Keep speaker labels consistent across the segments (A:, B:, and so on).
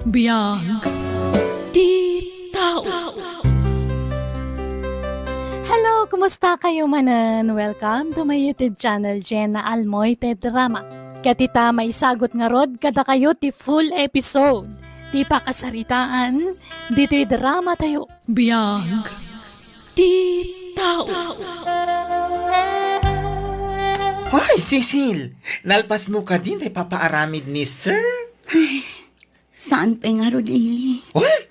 A: Biyag di tao.
B: Hello, kumusta kayo manan? Welcome to my YouTube channel, Jenna Almoy te Drama. Katita may sagot nga rod kada kayo ti full episode. Di pa kasaritaan, dito'y drama tayo.
A: Biyag di tao.
C: Hoy, Cecil! Nalpas mo ka din ay papaaramid ni Sir?
D: Saan pa nga, Lily?
C: What?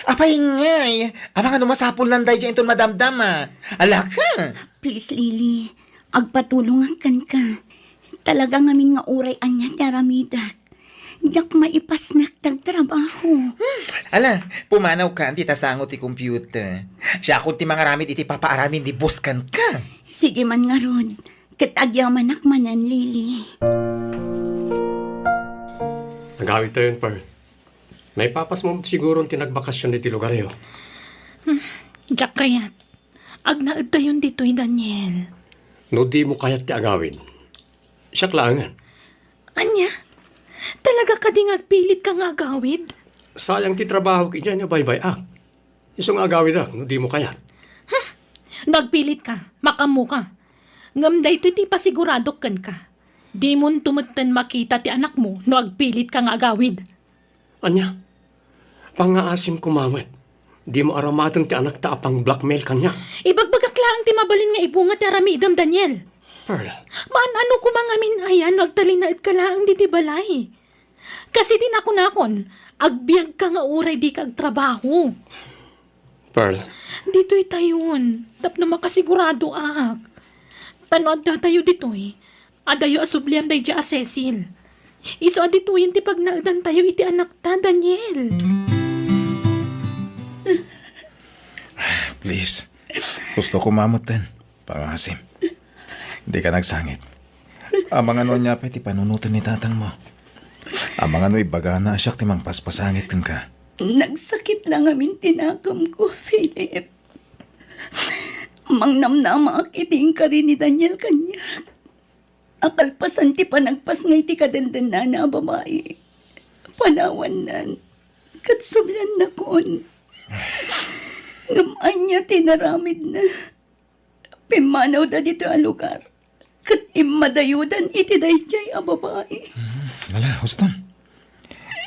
C: Apay ngay! Amang ano masapol lang dahi dyan itong madamdam Ala ka!
D: Please, Lily. Agpatulungan kan ka. Talaga ngamin nga uray anya daramidak. Yak maipas nagtagtrabaho.
C: Ala, pumanaw ka, di tasangot ti computer. Siya kung ti mga ramid iti papaaramin di buskan ka.
D: Sige man nga, Rod. Katagyaman akmanan, Lily.
E: Nagawit tayo yun, Pearl. Naipapas mo siguro ang tinagbakasyon dito lugar yun.
A: Diyak kayat. Agnaad tayon dito'y Daniel.
E: No di mo kaya't ti agawin. Siya klangan.
A: Anya? Talaga ka ding agpilit kang agawid?
E: Sayang ti trabaho ki dyan, bye-bye Isong agawin no di mo kayat.
A: Nagpilit ka, makamu ka. Ngam da ito ti pasigurado kan ka. Di mon tumatan makita ti anak mo no agpilit kang agawid.
E: Anya, pangaasim kumamat. Di mo aramatan ti anak ta apang blackmail kanya.
A: Ibagbagak lang ti mabalin nga ibunga ti aramidam, Daniel.
E: Pearl,
A: Man ano kumangamin ayan nagtalinaid ka lang di ti balay. Kasi din ako nakon, agbiag ka nga uray di kag trabaho.
E: Pearl,
A: Dito'y tayon, tap na makasigurado ak. Tanood na tayo dito'y, adayo asubliam day dya Cecil. Iso aditoyin ti pagnaadan tayo iti anak ta, Daniel.
F: Please, gusto ko mamutin. Pangasim. Hindi ka nagsangit. Amang ano niya pa iti panunutan ni tatang mo. Amang ano ibaga na asyak timang paspasangit ka.
D: Nagsakit lang amin tinakam ko, Philip. Mang namnama akiting ka rin ni Daniel kanya. Akalpasan ti panagpas ngay ti kadandanan na babae. Panawan nan. Katsublan na kon. Ngaman niya tinaramid na. Pimanaw da dito ang lugar. Kat imadayudan iti dayjay ang babae.
F: Wala, Huston.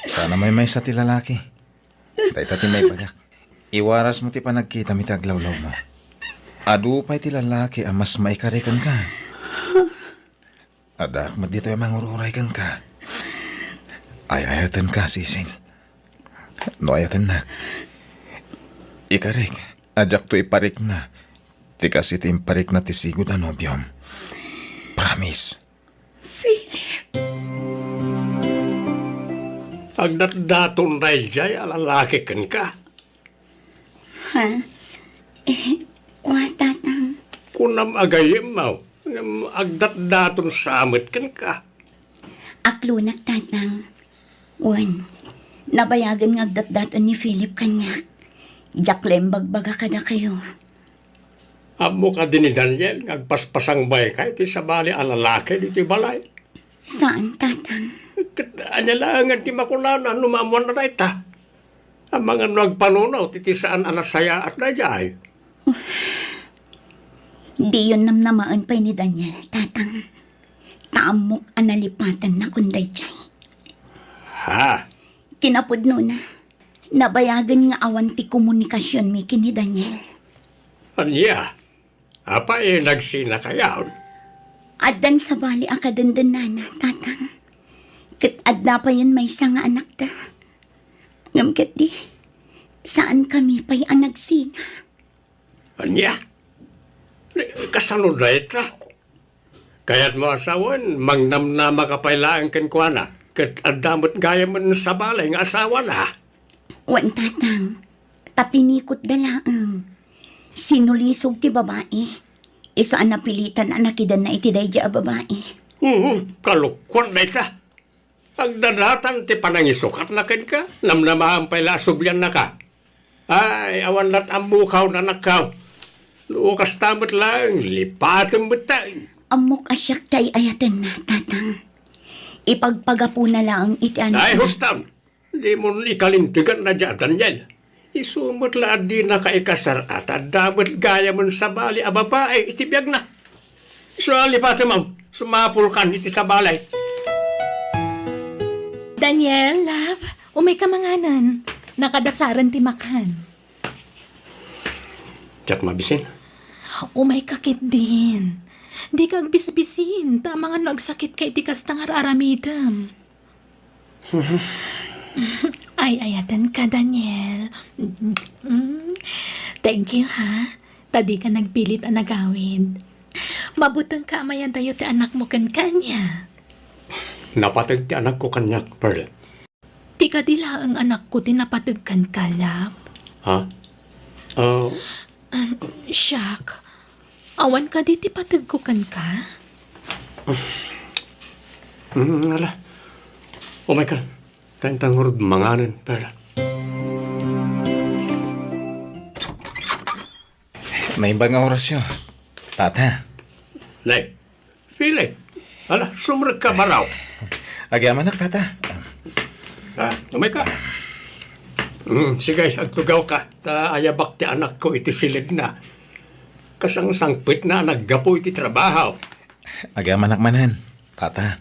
F: Sana may sa ti lalaki. Dahil may bagak. Iwaras mo ti panagkita mi taglawlaw mo. Adu pa'y ti lalaki ang mas maikarikan ka. Adak, dito yung mangururay kan ka. Ayayatan ka, Sisil. No ayatan na. Ikarik, ajak to iparik na. Ti kasi ti imparik na ti sigod ano, biyom. Promise.
E: agdat-daton ray jay alalaki kan ka.
D: Ha? Kwa tatang.
E: Kunam agayim mo. Agdat-daton samit kan ka.
D: Aklunak tatang. Wan. Nabayagan ng agdat-datan ni Philip kanyak. Jaklem bagbaga kada kayo.
E: Amo ka din ni Daniel, agpaspasang bay kay ti sabali alalaki dito balay.
D: Saan tatang?
E: Anyalangan ti makunanan, numamuan na ita. Ang mga nagpanunaw, titi saan anasaya at najay.
D: Di yun namnamaan pa ni Daniel, tatang. Taamok analipatan na kunday jay.
E: Ha?
D: Kinapudno na. Nabayagan nga awan ti komunikasyon mi kini Daniel.
E: Anya? Apa nagsina kayaon?
D: Adan sa bali akadandanana, tatang. Kat adda pa yun may isa nga anak ta. Ngamkat di, saan kami pa'y anagsina?
E: Anya? Kasanod na ita. Kaya't mo asawan, mangnamnama ka pailaan kan kuana. Kat adamot gaya mo sa balay nga asawa na.
D: Wan tatang, tapinikot dalaang. Sinulisog ti babae. Iso ang napilitan ang nakidan na iti dayja a babae.
E: Kalukwan na ita. Ang dadatan ti panangisukat na kan ka. Namnamahan pala subyan na ka. Ay, awan lat ang bukaw na nakaw. Lukas tamot lang, lipatan mo tayo.
D: Amok asyak tay ayatan na, tatang. Ipagpagapo na lang iti ano.
E: Ay, hustam. Di mo ikalintigan na dyan, Daniel. Isumot laad di na kaikasar at adamot gaya mo sa bali a babae itibiyag na. Suali pa ma'am, sumapul kan iti sa balay.
A: Daniel, love, umay ka manganan. Nakadasaran ti makan.
E: Diyak mabisin.
A: Umay kakit din. Di ka agbisbisin. Tama nga nagsakit kay ti kastangar aramidam. Ay, ayatan ka, Daniel. Thank you, ha? Tadi ka nagpilit ang nagawid. Mabutang ka amayan tayo ti anak mo kan kanya.
E: Napatag ti anak ko kanyak, Pearl.
A: Ti kadila ang anak ko tinapatag kan kalap.
E: Ha?
A: Siyak. Awan ka di ti patag ko kan ka?
E: Ala. Oh my God. Tantang hurud manganan, Pearl.
F: May iba nga orasyon. Tata,
E: Nay, Philip. Ala, sumrag ka maraw.
F: agyaman nak, tata.
E: Umay ka. Sige, agtugaw ka. Ta ayabak ti anak ko iti silid na. Kasang sangpit na naggapo iti trabaho.
F: Agyaman nak manan, tata.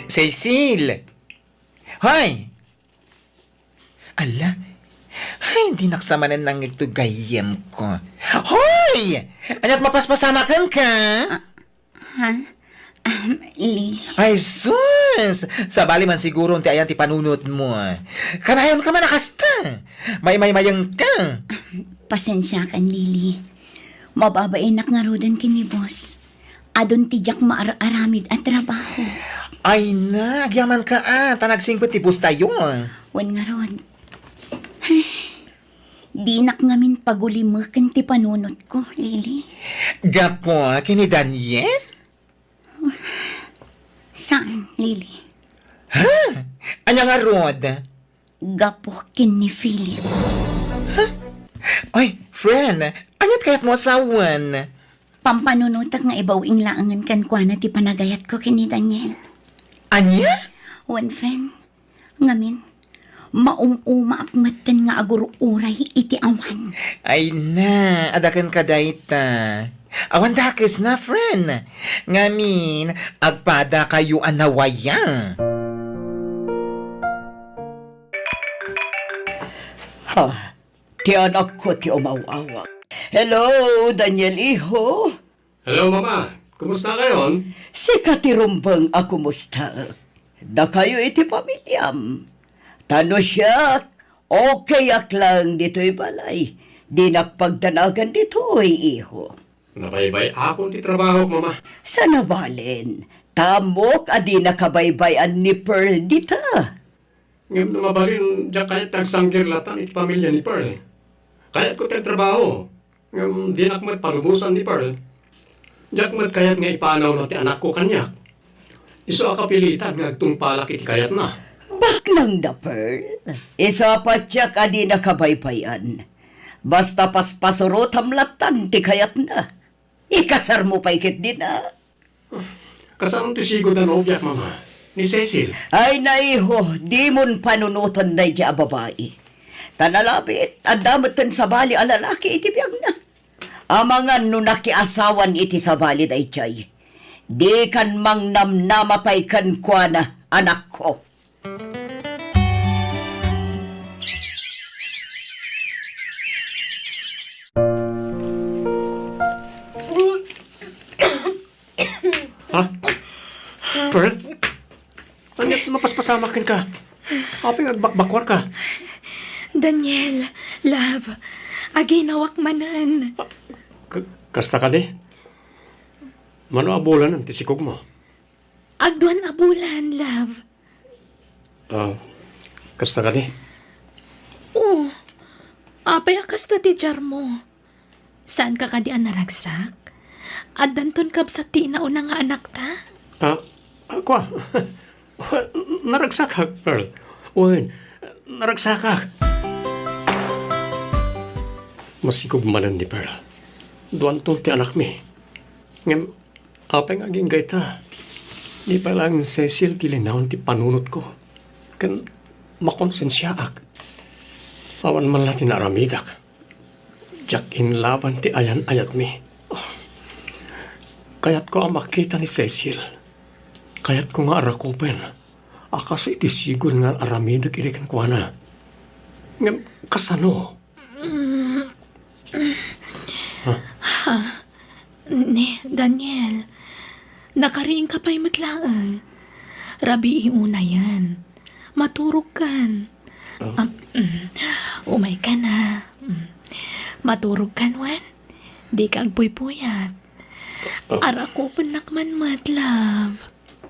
C: Cecil! Hoy! Ala, ay, hindi naksamanan ng ito gayem ko. Hoy! Anak, mapaspasamakan ka?
D: Lili,
C: Ay, sus! Sabali man siguro ti ayan ti panunot mo. Kanayon ka manakasta. May-mayang ka.
D: pasensya kan Lili. Mababainak nga rodan kini boss. Adon tijak maaramid at trabaho.
C: Ay na, agyaman ka tanagsingpot ti pusta yun.
D: Wan nga rod. Di nak ngamin pagulimakan ti panunot ko, Lili.
C: Gapo, kini Daniel?
D: Saan, Lili?
C: Anya nga rod?
D: Gapo kin ni Philip.
C: Ay, friend, anyat kayat mo asawan?
D: Pampanunutak nga ibawing laangan kan kwa na ti panagayat ko kini Daniel.
C: Anya?
D: One friend, ngamin, maumuma akmatan nga aguro uray iti awan.
C: Ay na, adakan ka dayta. Awan dakes na, friend. Ngamin, agpada kayo anawaya.
G: Ha, ti anak ko ti umawawa. Hello, Daniel Iho.
E: Hello, Mama. Kumusta kayon?
G: Si Katirumbang ako musta. Da kayo iti pamilyam. Tano siya, okay ak lang dito'y balay. Di nakpagdanagan dito'y iho.
E: Nabaybay akong ti trabaho, Mama.
G: Sa nabalin, tamok adi nakabaybayan ni Pearl dita.
E: Ngayon mabalin, diyan kaya tagsanggirlatan iti pamilya ni Pearl. Kaya ko trabaho. Ngayon, di nakmat palumusan ni Pearl. Diyan mat kayat nga ipanaw na ti anak ko kanyak. Iso akapilitan nga agtungpalak iti kayat na.
G: Baklang da Pearl. Isa pa tiyak adi nakabaybayan. Basta paspasurot hamlatan ti kayat na. Ikasar mo pa ikit din na.
E: Kasama ti sigod na obyak, Mama. Ni Cecil.
G: Ay naiho, di mon panunutan na di babae. Tanalapit, at damatan sa bali alalaki iti biyag na. Amangan no nakiasawan iti sa bali day chay. Di kan mang namnamapay kan kwa na anak ko.
E: Ha? Pearl? Anyat mapaspasamakin ka. Aping agbakbakwar ka.
A: Daniel, love, aginawak manan.
E: Kasta ka di? Mano abulan ang tisikog mo?
A: Agduan abulan, love.
E: Kasta ka di?
A: Oh, apay akas na ti jar mo. Saan ka kadi ang naragsak? At danton kab sa ti na unang nga anak ta?
E: Ako naragsak ha, Pearl. Uy, naragsak ha. Masikog manan ni Pearl. Duan tong ti anak mi. Ngam, apay nga aging gaita. Di pa lang Cecil ti linahon ti panunot ko. Kan makonsensyaak. Awan man latin aramidak. Jak in laban ti ayan ayat mi. Oh. Kayat ko ang makita ni Cecil. Kayat ko nga arakupen. Akas iti sigol nga aramidak irikan ko na. Ngam kasano?
A: Ni, Daniel, nakariing ka pa'y matlaang. Rabi iuna yan. Maturog kan. Umay ka na. Maturog kan, Wan. Di ka agpuy-puyat. Arako panakman love.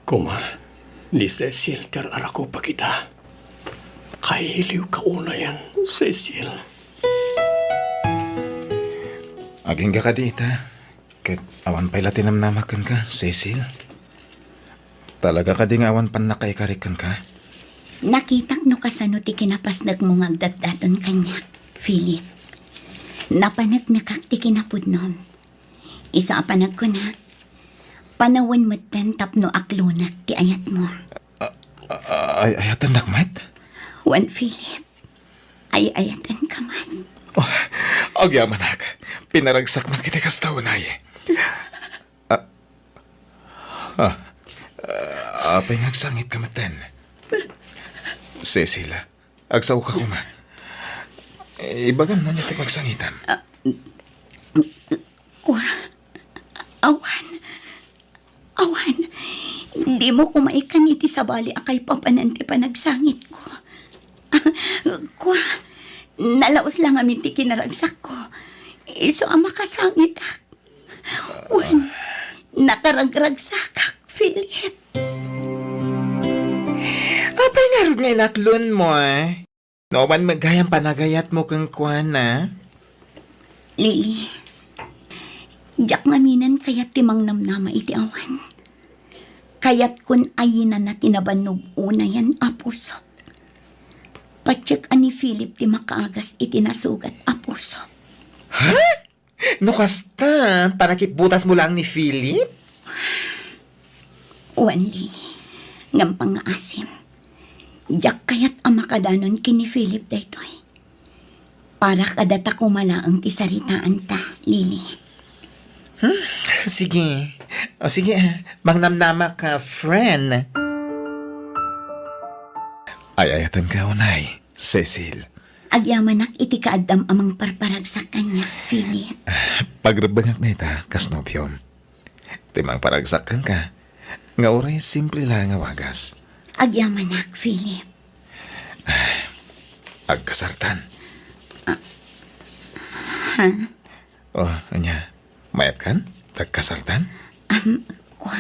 E: Kuma, ni Cecil ter arako pa kita. Kailiw ka una yan, Cecil.
F: Aging ka dita. Ket awan pa'y latinamnamakan ka, Cecil. Talaga ka di nga awan pan nakaikarikan ka.
D: Nakitak no kasano ti kinapasnag mo nga agdatdaton kanyak, Philip. Napanag nakak ti kinapudnom. Isa apanag ko na. Panawan matan tapno aklonak ti ayat mo.
F: Ayatan nakmat?
D: Wan, Philip. Ayatan ka man.
F: Oh, agyaman ak. Pinaragsak na kita kastawanay. Apay ngagsangit ka matan. Cecil, agsaw ka kuma. Ibagan mo niya magsangitan.
D: Awan. Di mo kumaikan iti sabali akay papananti pa nagsangit ko. Kwa, nalaos lang amin ti kinaragsak ko. Iso ang makasangit ak. Wan, nakaragragsak ak, Philip.
C: Apay narod nga inaklon mo, No man magayang panagayat mo kang kuwan,
D: Lili, jak ngaminan kayat timang namnama iti awan. Kayat kun ayinan na tinabanog una yan apusok. Patsyak ani Philip ti makaagas iti nasugat apusok.
C: No kasta, parakiputas mo lang ni Philip?
D: Uwan, Lili, ngampang nga asim. Jak kayat ang makadanon kini Philip daytoy. Para kadata kumalaang ti saritaan ta, Lili.
C: Sige. O sige, mangnamnama ka, friend.
F: Ayatan ka unay, Cecil.
D: Agyamanak iti kaadam amang parparag sa kanya, Philip.
F: Pagrabangak na ita, kasnobyom. Timang paragsakan ka. Nga oray, simple lang nga wagas.
D: Agyamanak, Philip.
F: Agkasartan.
D: Ha?
F: Oh, anya, mayat kan? Tagkasartan?
D: Kwa.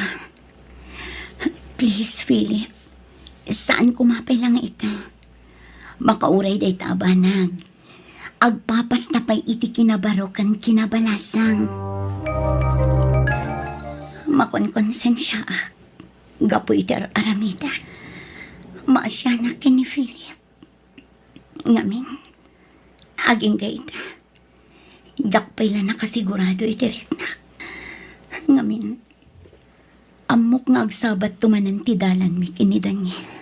D: Please, Philip. Saan kumapay lang ita? Makauray day tabanag. Agpapas na pa'y iti kinabarokan kinabalasang. Makonkonsensya ak. Gapo iti aramida. Maasyanak ni Philip. Ngamin. Aging gaita. Dakpay lang nakasigurado iti riknak. Ngamin. Amok nga agsabat tumanan ti dalan mi kini Daniel.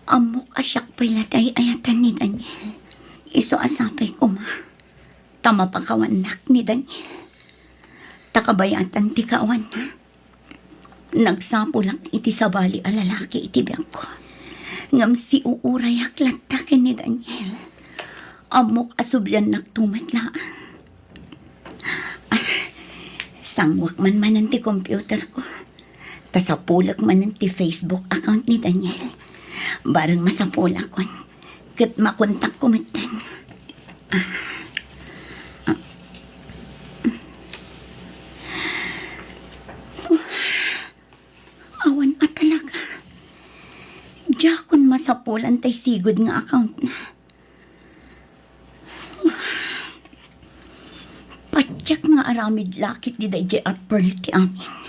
D: Amok asyak pay latay ayatan ni Daniel. Iso asapay kuma. Tama pa kawanak ni Daniel. Takabayatan ti kawan na. Nagsapulak iti sabali a lalaki iti biyang ko. Ngam si uuray aklatakin ni Daniel. Amok asubyan nagtumatlaan. Sangwak man ti computer ko. Tasapulak man ti Facebook account ni Daniel. Barang masapulak ko. Kat makontak ko matan. Awan at talaga. Diyakon masapulan tay sigod nga account na. Patyak nga aramid lakit di day Pearl ti amin.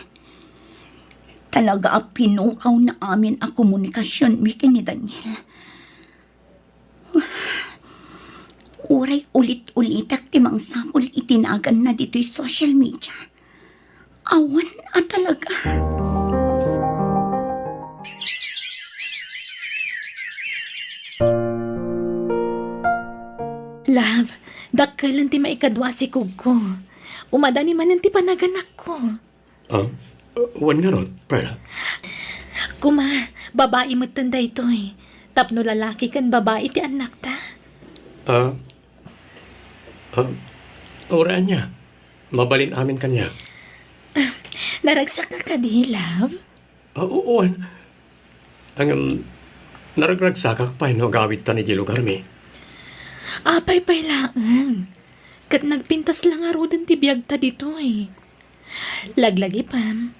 D: Talaga a pinukaw na amin a komunikasyon mi kini Daniel. Uray ulit-ulitak ti mangsapol itinagan na dito'y social media. Awan at talaga.
A: Love, dakkalan ti maikadwa si Kugko. Umada ni manan ti panaganak ko.
E: Wan nga rod, Perla.
A: Kuma, babae mo tanda ito eh. Tapno lalaki kan babae ti anak ta.
E: Oraan niya. Mabalin amin kanya.
A: Naragsak ka ka di, love?
E: Wan. Naragragsakak pa no gawit ta ni Gilugar mi.
A: Apay lang. Kat nagpintas lang nga rodan ti biyag ta dito eh. Laglagi pam.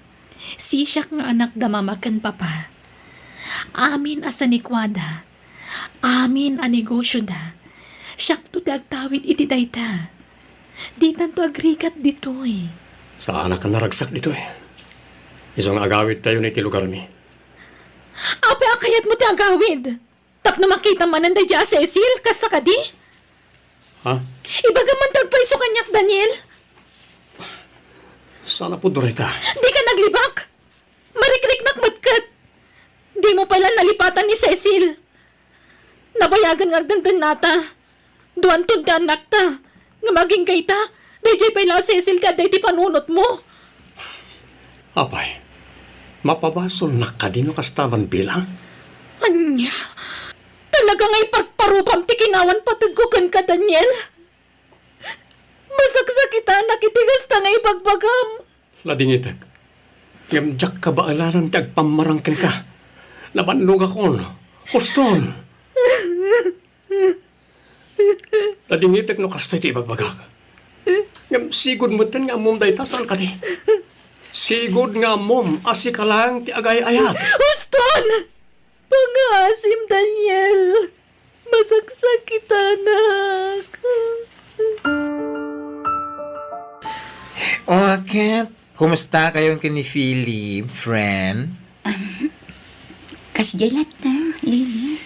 A: Siyak nga anak da mamakan papa. Amin asa ni Kwada. Amin a negosyo da. Siyak to ti agtawid iti dayta. Di tanto agrikat dito eh.
E: Sa anak ka naragsak dito eh. Isang agawit tayo ni Gilugar mi.
A: Apay akayat mo ti agawid. Tapno makita manan da dya Cecil, kasta ka di?
E: Ha?
A: Ibaga man tagpaiso kanyak, Daniel.
E: Sana po Dorita.
A: Di ka naglibak. Marikrik nakmatkat. Di mo pala nalipatan ni Cecil. Nabayagan nga dandan nata. Duan tunda anak ta. Nga maging kay ta. Dayjay pala Cecil ka day ti panunot mo.
E: Apay, mapabasol na ka din no kastaman bilang?
A: Anya. Talaga nga'y parparupam ti kinawan patagkukan ka, Daniel. Masaksakita nakitigas ta nga'y pagbagam.
E: Ladingitag. Ngamjak ka ba alanan tagpamarangkin ka? Nabanlog akon. Kuston. Ladingitag no kastoy ti ibagbagak. Ngam sigod mo ten nga mom day tasan ka di. Sigod nga mom asikalang ti agay-ayat.
A: Huston! Pangasim, Daniel. Masaksakita anak.
C: Kat, kumusta kayo ni Philip, friend?
D: Kasjalat na, Lily.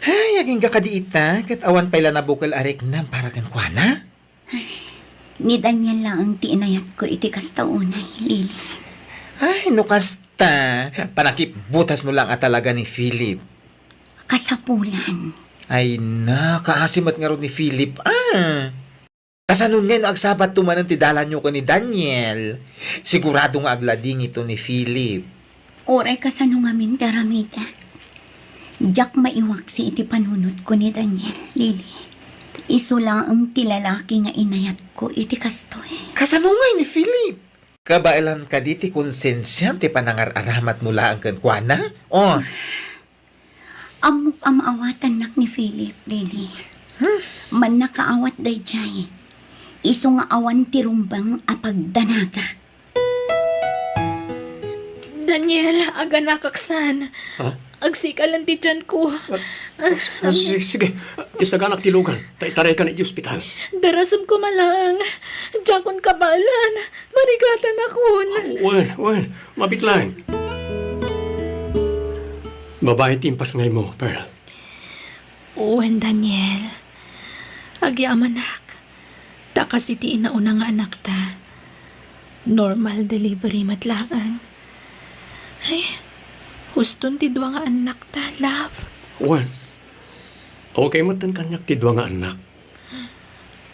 C: Ay, aging kakadiita, kat awan pala na bukal arik na para kan kuana.
D: Ni Daniel lang ang tiinayat ko iti kastaunay, Lily.
C: Ay, no kasta. Panakip butas mo lang at talaga ni Philip.
D: Kasapulan.
C: Ay na, kaasimat nga ron ni Philip. Kasanon nga no agsabat tumanan ti dalan nyo ko ni Daniel. Sigurado nga aglading ito ni Philip.
D: Oray kasano nga min daramita. Diyak maiwak si iti panunot ko ni Daniel, Lily. Iso lang ang tilalaki nga inayat ko iti kastoy.
C: Kasano nga ni Philip? Kabailan ka di ti konsensya ti panangar-aramat mula ang kankwana?
D: Amok ang maawatan nak ni Philip, Lily. Man nakaawat day jay. Iso nga awan ti rumbang apagdanagak.
A: Daniel, aga nakaksan.
E: Ha?
A: Agsikalan ti tiyan ko.
E: Sige, isaganak tilugan. Taitaray ka na ospital.
A: Darasam ko malang. Jakon kabalan. Marigatan akon.
E: Wen, mabitlang. Babae timpas ngay mo, Pearl.
A: Uwan, Daniel. Agyam anak. Ta kasi ti inauna nga anak ta. Normal delivery matlaang. Ay, huston ti dua nga anak ta, love.
E: Wen, okay matan kanyak ti dua nga anak.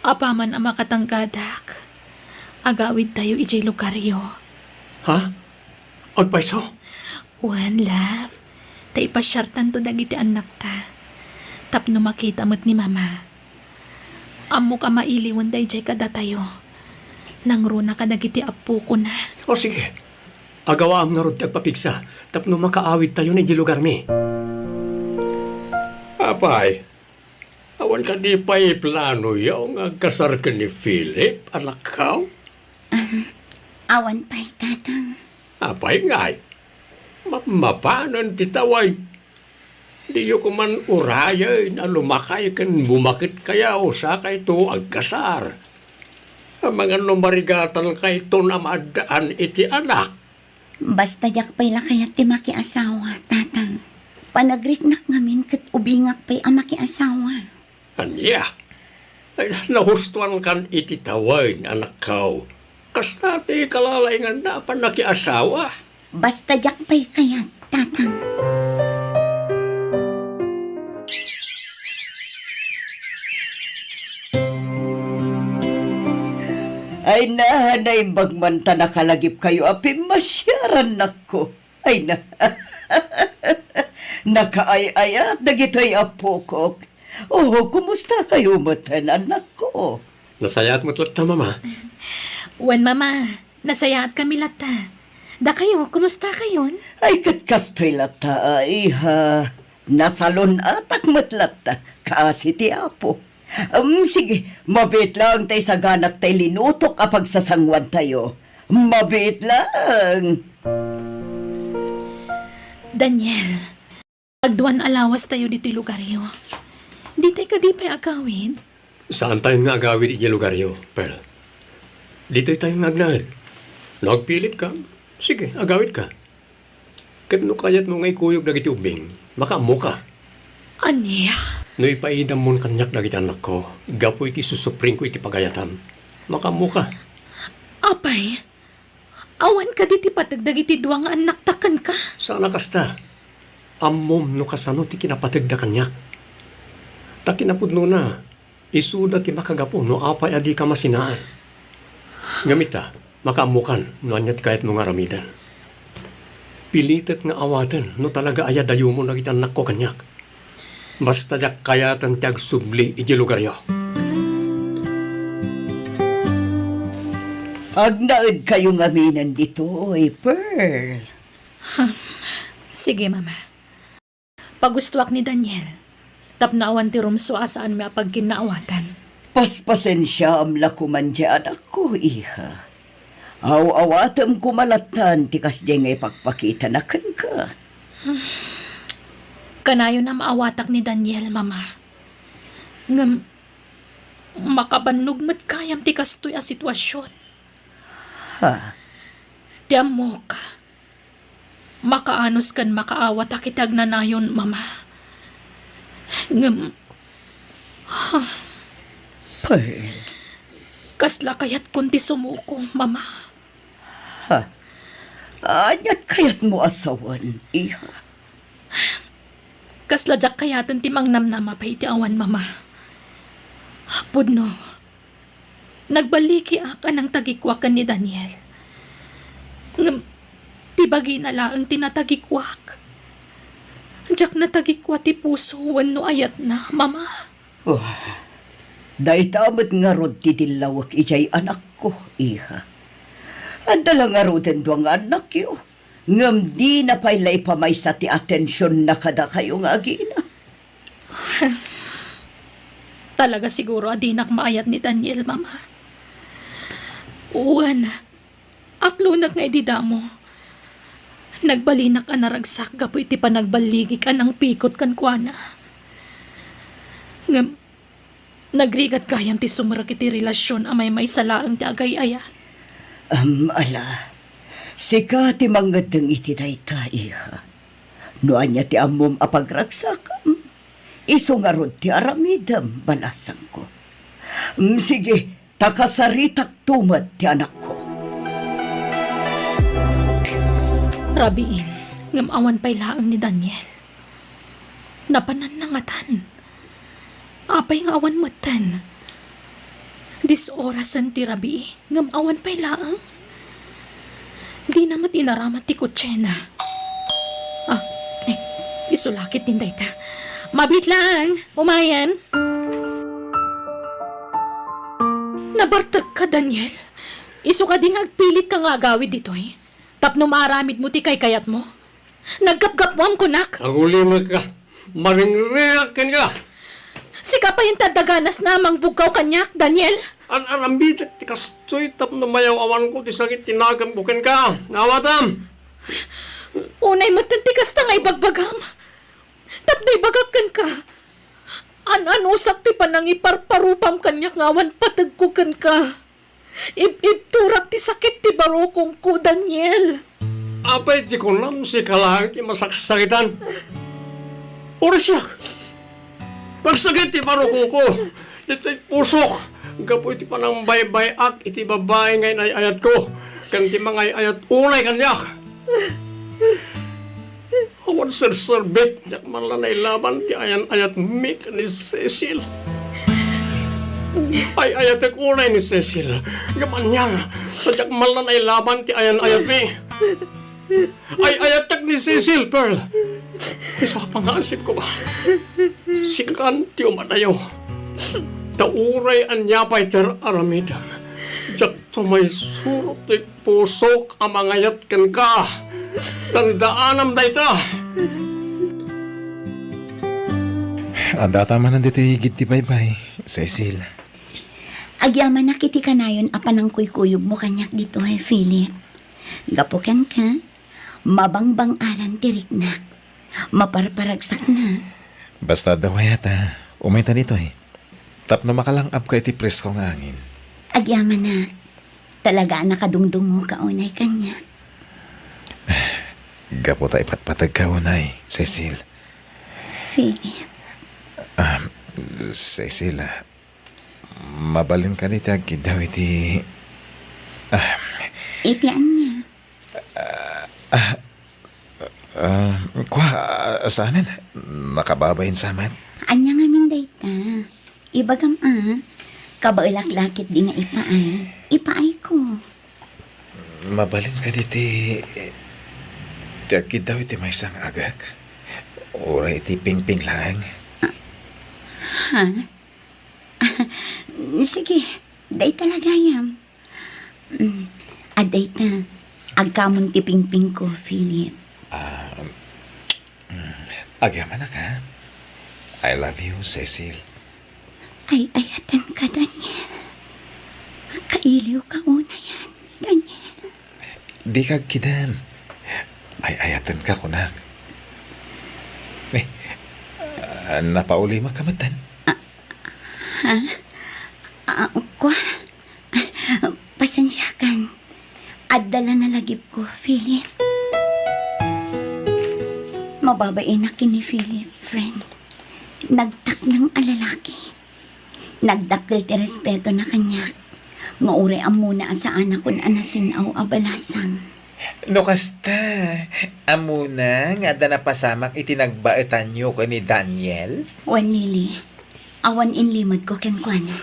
A: Apaman ang makatanggadak. Agawid tayo ijay lugaryo.
E: Ha? Agpaiso?
A: Uwan, love. Ta ipasyartan to dagiti anak ta. Tapno makita mo't ni mama. Amo ka mailiwan day jay kada tayo. Nangruna ka dagiti apo ko na.
E: O sige. Agawa am nga rod tagpapigsa. Tapno makaawit tayo ni Gilugar mi. Apay, awan ka di pa plano yaw nga kasar ka ni Philip, anak ka?
D: Awan pa'y tatang.
E: Apay ngay. Mapanan titaway. Di yo kuman urayay na lumakay kan bumakit kaya o sa kay to agkasar. Ang mga numarigatan kay to na madaan iti anak.
D: Basta yak pa'y lakayat ti makiasawa, tatang. Panagriknak ngamin kat ubingak pa'y ang makiasawa.
E: Anya, ay nahustuan kan iti taway anak kao. Kasta ti kalalay nga dapan nakiasawa.
D: Basta yak pa'y kayat, tatang.
G: Ay nahanay bagmanta nakalagip kayo apim masyaran nako. Ay na. Nakaay-ayat dagitoy apokok. Oh, kumusta kayo matan anak ko?
E: Nasayat mo't latta, mama.
A: Wan mama, nasaya at kami lata. Da kayo, kumusta kayon?
G: Ay katkastoy lata ay ha. Nasalon atak matlata. Kasi ti apo. Sige, mabit lang tay sa ganak tay linutok apag sasangwan tayo. Mabit lang.
A: Daniel, agduan alawas tayo dito lugaryo. Di tayo ka di pa'y agawin.
E: Saan tayo nga agawin di lugar yo, Pearl? Dito tayo nagnahal. Nagpilit ka? Sige, agawit ka. Katno kayat mo ngay kuyog na giti ubing, makamu ka.
A: Anya?
E: No ipaidam mo kanyak na giti anak ko, gapo iti susupring ko iti pagayatam. Makamu ka.
A: Apay, awan ka diti patagdag iti duwang anak takan ka.
E: Sana kasta? Ammom no kasano ti kinapatagda kanyak. Ta kinapudno na, isuda ti makagapo no apay adi ka masinaan. Ngamita, makaamukan no anya ti kayat mo nga ramidan. Pilitet nga awatan no talaga ayadayo mo na anak ko kanyak. Basta jak kayatan ti agsubli iti lugar yo.
G: Agnaid kayong aminan dito, Pearl.
A: Sige, mama. Pagustuak ni Daniel, tapnaawan ti rumso asaan may apag ginaawatan.
G: Paspasen siya amla kuman di anak ko, iha. Aw-awatam kumalatan ti kasdi ngay pagpakita na kan ka.
A: Kanayo na maawatak ni Daniel, mama. Ngam, makabannog mat kayam ti kastoy a sitwasyon.
G: Ha?
A: Tiyam mo ka. Makaanos kan makaawat akitag na nayon, mama. Ngam,
G: Pearl.
A: kasla kayat kunti sumuko, mama.
G: Anyat kayat mo asawan, iha.
A: Kasla jak kayatan ti mangnamnama pa iti awan, mama. Pudno, nagbaliki aka ng tagikwakan ni Daniel. Ngam, tibagi na laang tinatagikwak. Jak na tagikwa ti puso no ayat na, mama.
G: Dahil tamat nga rod ti dilawak ijay anak ko, iha. At dala nga roden doang anak yo. Ngam di na pa'y laipamay sa ti atensyon na kada kayo nga agina.
A: Talaga siguro adinak maayat ni Daniel, mama. Uwan, aklunak nga idida mo. Nagbalinak ka naragsak, gapo iti pa nagbaligi ka ng pikot kan kuana. Ngam, nagrigat kayam ti sumrak iti relasyon amay may salaang ti agay-ayat.
G: Ala, sika ti mangadang iti dayta, iha. Noan niya ti amom apagragsakam. Iso nga rod ti aramidam, balasang ko. Sige, takasaritak tumat ti anak ko.
A: Rabiin, ngamawan pa'y laang ni Daniel. Napanan na ngatan. Apay nga awan matan. Dis orasan ti rabi, ngamawan pa'y laang. Di namat inaramat ti kutsena. Isulakit din dayta. Mabit lang, umayan. Nabartag ka, Daniel. Isu ka ding agpilit ka nga agawid ditoy. Tapno maramid mo ti kay kayat mo. Nagkapgapwam ko, nak.
E: Ang ulimag ka, maringreakin ka.
A: Sika pa yung tadaganas namang bugaw kanyak, Daniel.
E: An-arambitak ti kastoy tapno mayaw awan ko ti sakit tinagam bukan ka. Nawatam.
A: Unay matantikas ta ngay bagbagam. Tapno'y bagakan ka. An-anusak ti panang iparparupam kanyak ngawan patagkukan ka. Ib-turak ti sakit ti barokong ko, Daniel.
E: Apay ti kunam si kalang ti masaksakitan. Orasyak. Pagsakit ti barokong ko. Ito'y pusok. Gapo iti panang bay-bayak iti babae ngayon ay ayat ko. Kan ti mga ayat unay kanyak. Awan serbit, yak man lanay laban ti ayan ayat mik ni Cecil. Ay ayatek unay ni Cecil. Gamanyan. Sadyak malan ay laban ti ayan ayat mi. Ay ayatek ni Cecil, Pearl. Isa pa nga asip ko ba? Sikan ti umadayo. Tauray anyapay ter aramidan. Jak tumay surot ti pusok ang mangayat kan ka. Tandaanam dayta.
F: Anda tama nandito higit ti baybay, Cecil.
D: Agyaman na kiti kanayon apan ang kuykuyog mo kanyak dito Philip. Gapukan ka, mabangbang aran tirik na. Maparparagsak na.
F: Basta daw yata, umay ta dito eh. Tapno makalangap ka iti presko nga angin.
D: Agyaman na. Talaga nakadungdung mo kaunay kanya.
F: Gapo ta ipatpatag ka unay, Cecil.
D: Philip.
F: Cecil, mabalin ka dito agad daw iti...
D: Itian niya.
F: Saanin? Nakababayin sa amin.
D: Anya nga min dayta. Ibagam kabailak-lakit di nga ipaay. Ipaay ko.
F: Mabalin ka dito ti agad daw iti may isang agak. Ora iti ping-ping lang.
D: Ha? Sige, day talaga yam. Day ta. Agkamon ti ping-ping ko, Philip.
F: Agyaman na ka. I love you, Cecil.
D: Ay, ayatan ka, Daniel. Kailiw ka una yan, Daniel.
F: Di ka kidan. Ay ayatan ka kunak. Napauli makamatan.
D: Kwa, pasensya kan. Adala na lagip ko, Philip. Mababain na kini Philip, friend. Nagtak ng alalaki. Nagdakil ti respeto na kanya. Maure ang muna sa anak kun anasinaw abalasang.
C: No kasta, amuna nga da napasamak itinagbaitan nyo ko ni Daniel.
D: Wan Lily, awan inlimod ko kenkwana.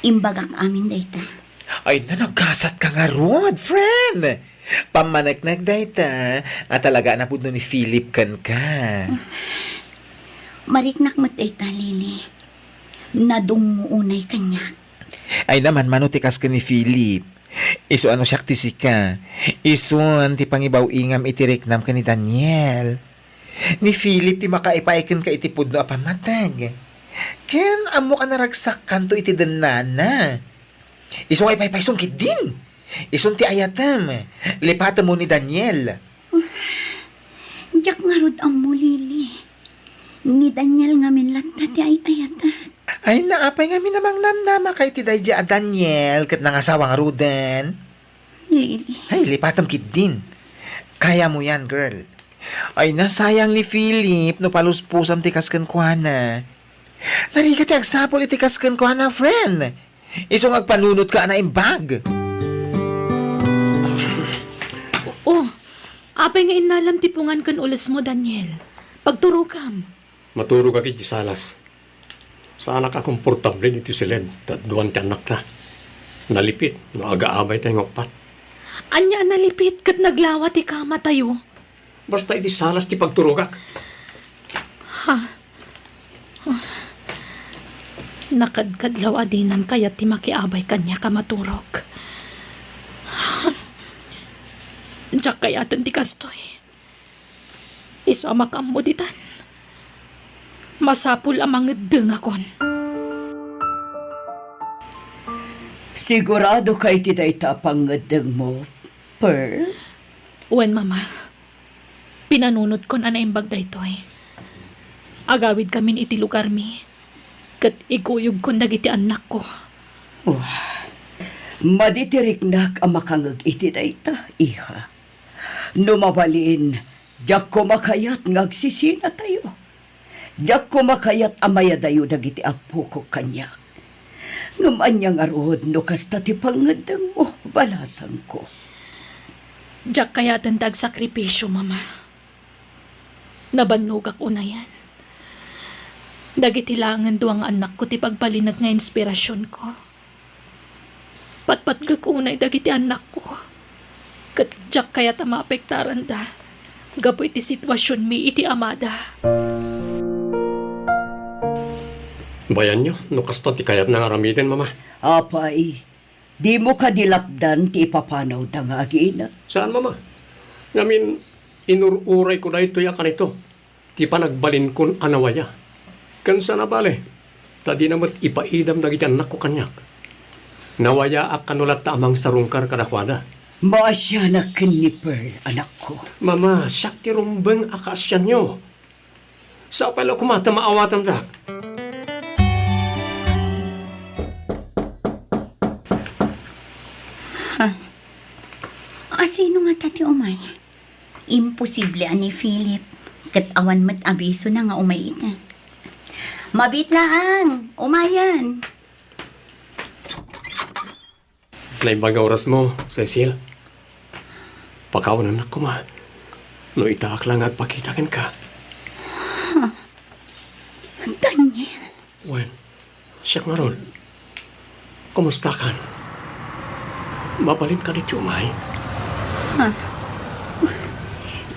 D: Imbagak amin dayta.
C: Ay na nagkasat ka nga rod, friend. Pamanagnag dayta at talaga na po ni Philip kan ka.
D: Mariknak mo't dayta, Lily. Nadumuunay kanyak.
C: Ay naman manutikas ka ni Philip. Iso ano siya ka. Iso ti pangibaw ingam itiriknam ka ni Daniel. Ni Philip ti makaipaikin ka itipod no apamatag. Ken amo ka naragsak kanto iti danana. Iso ay paypaysong kit din. Iso ti ayatam. Lipatan mo ni Daniel.
D: Diyak nga rod ang mo, Lily. Ni Daniel nga minlata ti ay ayata.
C: Ay naapay nga minamang namnama kay ti Dayja a Daniel kat nangasawa nga rudan.
D: Lily.
C: Ay lipatam kit din. Kaya mo yan, girl. Ay nasayang ni Philip no paluspusam ti kasken kuana. Narika ti agsapol iti kasken kuana, friend. Isong agpanunot ka na imbag.
A: Oh, apay nga inalam tipungan kan ulas mo, Daniel. Pagturo kam.
E: Maturo ka kiti salas. Sana ka komportable dito silen. Duwan ti anak ta. Nalipit. No aga-abay tayo ngokpat.
A: Anya nalipit kat naglawa ti kama tayo.
E: Basta iti salas ti pagturo ka.
A: Nakadkadlaw adinan kaya ti makiabay kanya ka maturog. Diyak kaya ti kastoy. Iso amakam mo ditan. Masapul amang deng akon.
G: Sigurado kay ti dayta pangadeng mo, Pearl?
A: Uwan, mama. Pinanunod ko na naimbag da ito eh. Agawid kami iti lugar mi. Kat ikuyog ko dagiti anak ko.
G: Maditiriknak ang makangag iti dayta, iha. Numabalin, diyak ko makayat ngagsisina tayo. Diyak ko makayat amaya dayo dagiti apo ko kanya. Ngaman niyang arod no kasta ti pangadang mo, balasang ko.
A: Diyak kaya tandag sakripisyo, mama. Nabannog ako na yan. Dagiti langan duwang anak ko ti pagbalinag nga inspirasyon ko. Patpat gakunay dagiti anak ko. Katjak kaya ta maapektaran da. Gapo iti sitwasyon mi iti amada.
E: Bayan nyo, no kasta ti kayat na aramiden, mama.
G: Apay, di mo ka dilapdan ti ipapanaw da nga agina.
E: Saan, mama? Ngamin, inururay ko na ito yakan ito. Ti panagbalin kon anawaya. Kansa na bale, tadi namat ipaidam dagiti anak ko kanyak. Nawaya ak kanulat ta amang sarungkar kadakwada.
G: Maasya na ni Pearl, anak ko.
E: Mama, siyak ti rumbeng akasyan nyo. Sa pala kumata maawatan ta.
D: Sino nga tati umay? Imposible ani Philip. Kat awan mat abiso na nga umay ita. Mabitlaang, umayan.
E: Naibang oras mo, Cecil. Pakawanan na ko, ma. No itaak lang at pakitakin ka.
D: Daniel,
E: Wen, siyak nga ron. Kumusta kan? Mabalin ka ni Chumay.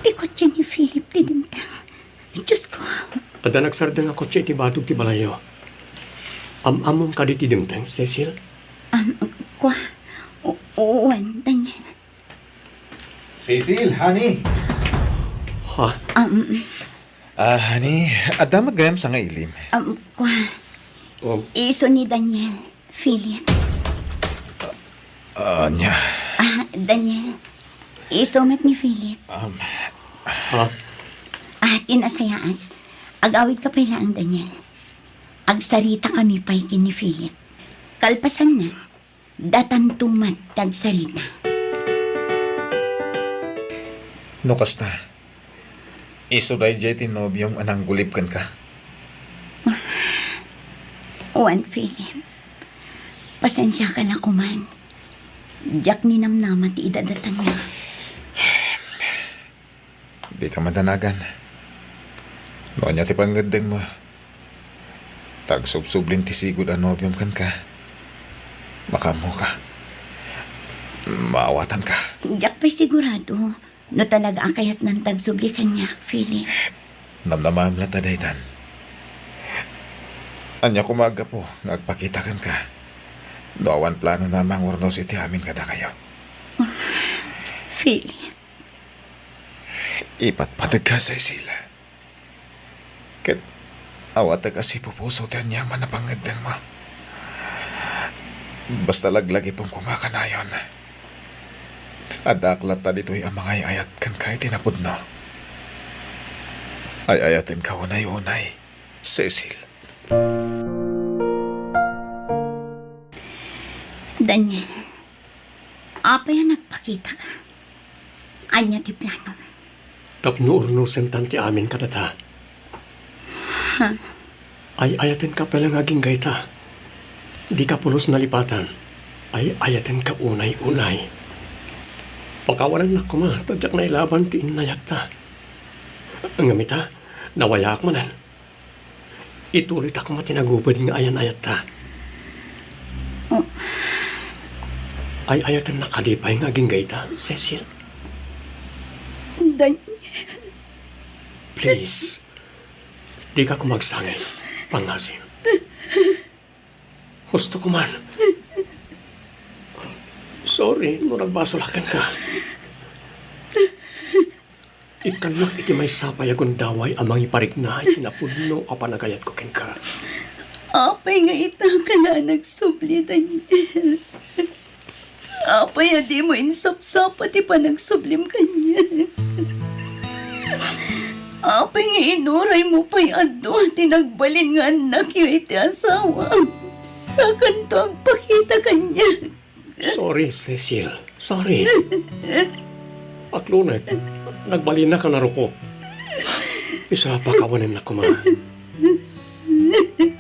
D: di ko dyan ni Philip tinintang. Diyos ko.
E: Ada nagsardang ako siya iti batog ti balayo. Amamong ka di ti dimtang, Cecil.
D: Kwa, uwan, Daniel.
F: Cecil, honey.
E: Ha?
F: Honey, adamat gayam sa nga ilim.
D: Kwa,
E: Oh,
D: iso ni Daniel, Philip.
F: Anya.
D: Daniel, isumat ni Philip.
E: ha?
D: Tinasayaan. Agawid ka pala ang Daniel. Agsarita kami pa'y ni Philip. Kalpasan na. Datan tumat tagsarita.
F: No kasta. Isuday jay tinobyong anang gulipkan ka.
D: Uwan, Philip. Pasensya ka na kuman. Diyak ni namnamat idadatan niya.
F: Di ka madanagan. Noon niya ti panggandang mo. Tagsubsublin ti sigud ang nobyong kan ka. Makamo ka. Maawatan ka.
D: Diyak pa'y sigurado. No talaga akayat ng tagsubli kanya, Philip.
F: Namnamam lang tadaytan. Anya kumaga po, nagpakitakan ka. Doawan plano namang warnos iti amin kada kayo.
D: Philip.
F: Ipatpatag ka sa isila. Kat awatag kasi pupuso ti anyaman na pangagdang mo. Basta laglagi pong kumakanayon. Adaklat ta dito'y ang mga ayat kan kahit tinapod no. Ay ayatin ka unay-unay, Cecil.
D: Daniel. Apa yan nagpakita ka? Anya ti plano.
E: Tapno-urnusen tanti amin kadata. Ay ayatin ka palang aging gaita. Di ka pulos nalipatan. Ay ayatin ka unay-unay. Pakawanan na ko ma, tadyak na ilaban ti inayat ta. Ang gamita, nawayak manan. Itulit ako matinagubad nga ayan-ayat ta. Ay ayatan na kalipay nga aging gaita, Cecil.
D: Daniel.
E: Please. Di ka kumagsangay, pangasin. Gusto ko man. Sorry, no nagbasulakan ka. Ikalak iti may sapay agon daway amang iparik na inapudno a panagayat ko ken ka.
D: Apay nga ita ka na nagsubli, Daniel. Apay di mo insap-sap pati pa nagsublim kanya. Apay nga inuray mo pa'y ado tinagbalin nga anak yung iti asawa. Sa kanto agpakita kanya.
E: Sorry, Cecil. Sorry. Aklunet, nagbali na ka na ko. Isa pa kawanin na kuma.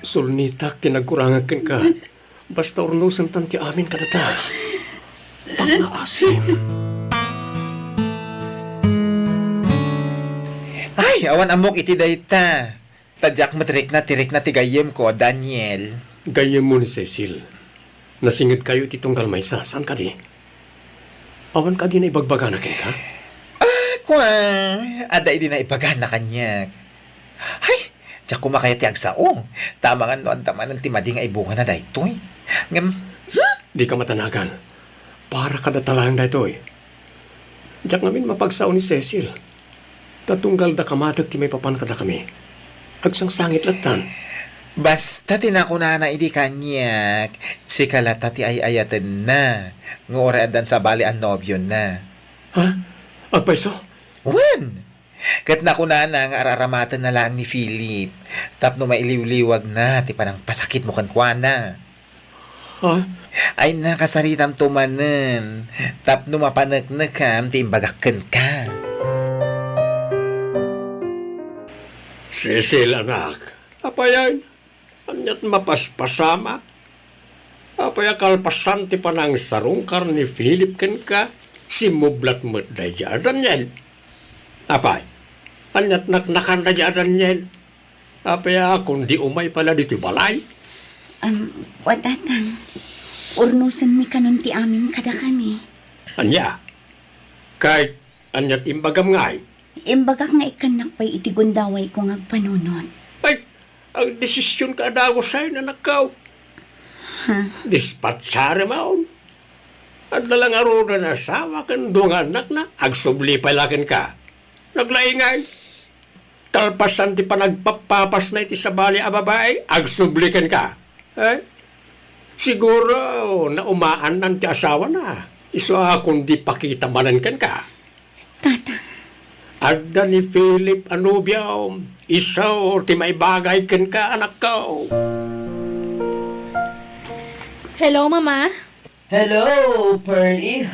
E: Sulnitak tinagkurangan ken ka. Basta urnusan tanti amin kadata. Pangaasim.
C: Ay, awan amok iti dayta. Tadyak tirik na tigayem ko, Daniel.
E: Gayem mo ni Cecil. Nasingit kayo iti tunggal maysa. Saan ka di? Awan ka di na ibagbaga na kayo ka?
C: Kwa, aday din na ipagahan na kanyak. Ay, tiyak kumakaya ti agsao. Tama nga no, andaman ng timadi nga ibunga na daytoy. Ngam,
E: Di ka matanagan. Para ka datalang da ito eh. Diyak namin mapagsaw ni Cecil. Tatunggal da kamadag ti may papan kada kami. Agsang sangit latan.
C: basta tinakuna na idi kanyak. Si kalata ti ay ayaten na. Ngora adan sa bali ang nobyo na.
E: Ha? Agpaiso?
C: Wen! Kat nakuna na nga araramatan na lang ni Philip. Tapno mailiw-liwag na, ti panang pasakit mo kan kuana.
E: Ha?
C: Ay nakasaritam tumanen. Tapno mapanagnagam, ti imbagakken ka.
E: Cecil, anak. Apayan. Anyat mapaspasama. Apaya kalpasan ti panang sarungkar ni Philip ken ka. Si mublat mo't da Daniel. Apay. Anyat naknakan da Daniel. Apaya kundi umay pala dito balay.
D: Wadatang, urnusan mi kanon ti amin kada kami.
E: Anya. Kahit anyat imbagam ngay.
D: Imbagak nga ikanak pa'y iti gundaway kong agpanunod.
E: Ay, ang desisyon ka daw sa'yo na nakaw. Dispatsara maon. At dalang aro na nasawa kan doong anak na, agsubli palakin ka. Naglaingay. Talpasan ti panagpapapas na iti sa bali a babae, agsublikan ka. Eh? Siguro na umaan ng ti asawa na. Iso akong di pakita manan kan ka.
D: Tata,
E: Adda ni Philip Anubiao, isaw ti may bagay kan ka anak ko.
B: Hello, Mama.
G: Hello, Pearlie.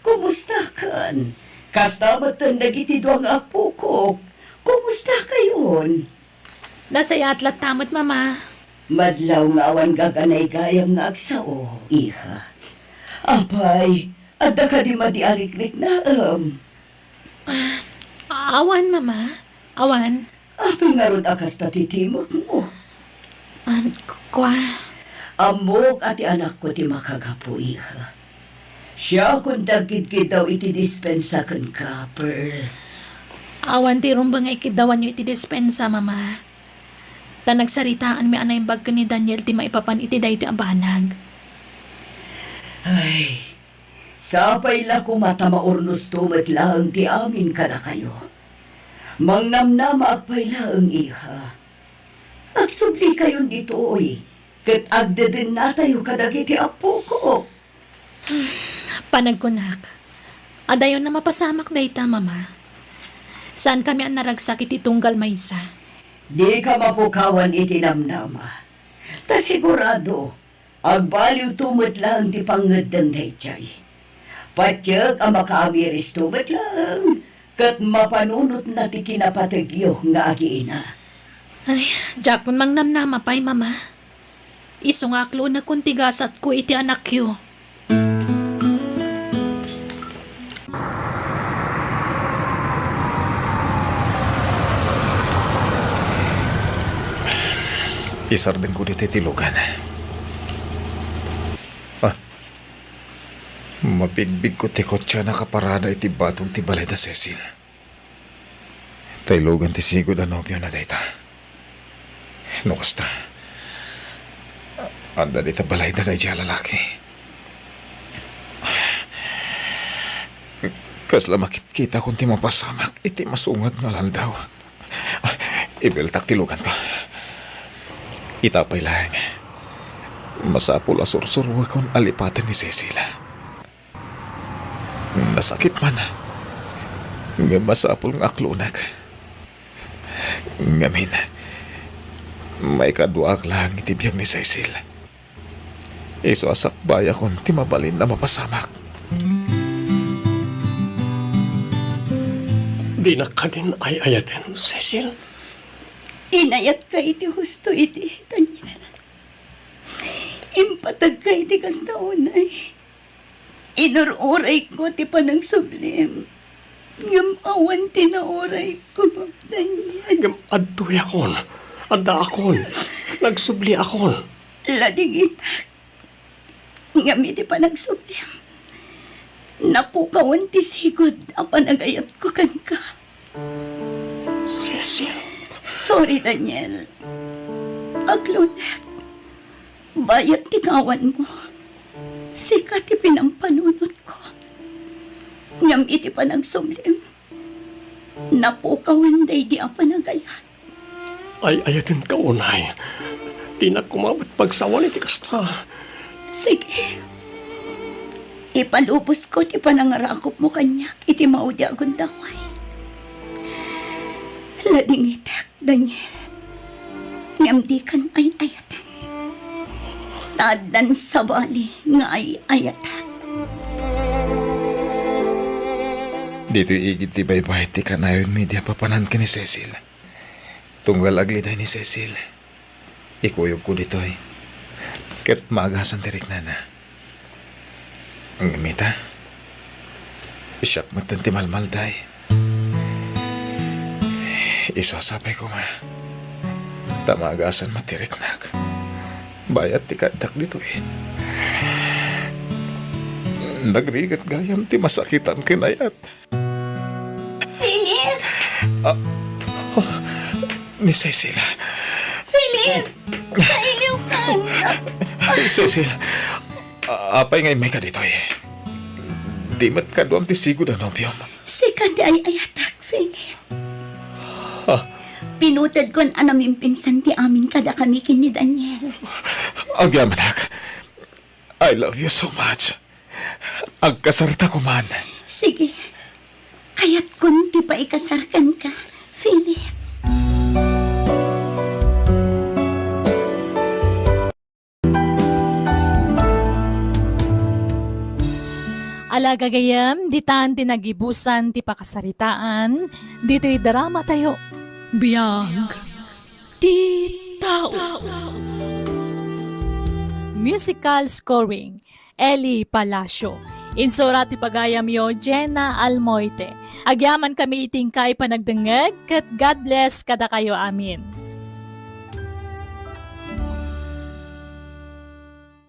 G: Kumusta kan? Kastamat ang dagiti duwang apo ko. Kumusta kayon?
A: Nasaya atlat tamot, Mama.
G: Madlaw nga awan gaganay gayam nga agsao, iha. Apay, adda ka di madiariklik na
A: Awan, Mama. Awan.
G: Apay nga rod akas tatitimok mo.
A: Kwa.
G: Amok ati anak ko ti makagapo, iha. Siya kung dagid daw iti dispensakan ka, Pearl.
A: Awan ti rumba nga ikidawan nyo iti dispensa, Mama. Ta nagsaritaan mi anay bag ni Daniel ti maipapan iti day ti abanag.
G: Ay, sapay la kumata maurnos tumat lang ti amin kada kayo. Mangnamnama akpay lang, iha. Agsubli kayon dito, oy. Kat agdeden na tayo kadagiti apo ko.
A: Panagkunak. Adayon na mapasamak dayta, Mama. Saan kami ang naragsak iti tunggal maysa?
G: Di ka mapukawan itinamnama. Ta sigurado, agbaliw tumot lang ti pangedang dayjay. Patyag ang makaamiris tumot lang, kat mapanunot na ti kinapatagyo nga agiina.
A: Ay, Jack, mang namnama pa'y, Mama. Iso nga aklo na kuntigasat ko iti anak yo.
F: Isardeng ko dito tilugan. Mabigbig ko ti kotsa nakaparada iti batong ti balay da Cecil. Taylogan ti sigod a nobyo na dayta. No kasta. Anda dita balay da day lalaki. Kasla makikita kung ti mapasamak iti masungad nga landaw. Ibeltak tilugan ko. Itapay lang. Masapul asur-surwa kung alipatan ni Cecilia. Nasakit man. Nga masapul ng aklunak. Ngamin. May kaduak lang itibiyag ni Cecil. Iso asakbaya kung timabalin na mapasamak.
E: Di na kanin ay ayaten, Cecil.
D: Inayat ka iti husto iti, Daniel. Impatag ka iti kas na unay. Inururay ko ti panang sublim. Ngam awan tinauray ko, Daniel.
E: Agam adtuya kon. Ada akon. Nagsubli akon.
D: Lading itak. Ngami di pa nagsublem. Napukawan ti sigod ang panagayat ko kan ka.
E: Cecil.
D: Sorry, Daniel. Aglunak. Bayat ti kawan mo. Sikat ti pinampanunot ko. Ngam iti pa nagsumlim. Napukawan day di ang panagayat.
E: Ay ayatin ka unay. Di na kumabot pagsawan iti kasta.
D: Sige. Ipalubos ko ti panangarakop mo kanyak. Iti maudi agon daway. Lading itak, Daniel. Ngam di kan ay ayatan. Tadan sa bali nga ay ayatan.
F: Dito igit ti baybay ti kanayon media papanan ka ni Cecil. Tunggal agliday ni Cecil. Ikuyog ko dito eh. Kat maagasan tirik na na. Ang gamita. Siyak matan ti malmalday. Isasabay ko nga. Tamagasan matirik nak. Bayat ti katak dito eh. Nagrigat gayam ti masakitan kinayat.
D: Philip!
F: Ni Cecil.
D: Philip! Kailiw ka!
F: Cecil, apay ngay may ka dito eh. Di mat ka doon ti sigod ang nobyom.
D: Sikat ay ayatak, Philip. Pinutad kon anaming pinsan ti amin kada kami kin ni Daniel.
F: Agyamanak, I love you so much. Agkasarta ko man.
D: Sige. Kaya't kun ti pa ikasarkan ka, Philip.
B: Alaga gayam, ditan tinagibusan ti pakasaritaan, dito'y drama tayo.
A: Biyag. Di tao.
B: Musical scoring, Eli Palacio. Insura ti pagayam yo, Jenna Almoite. Agyaman kami iting kay panagdengeg, kat God bless kada kayo amin.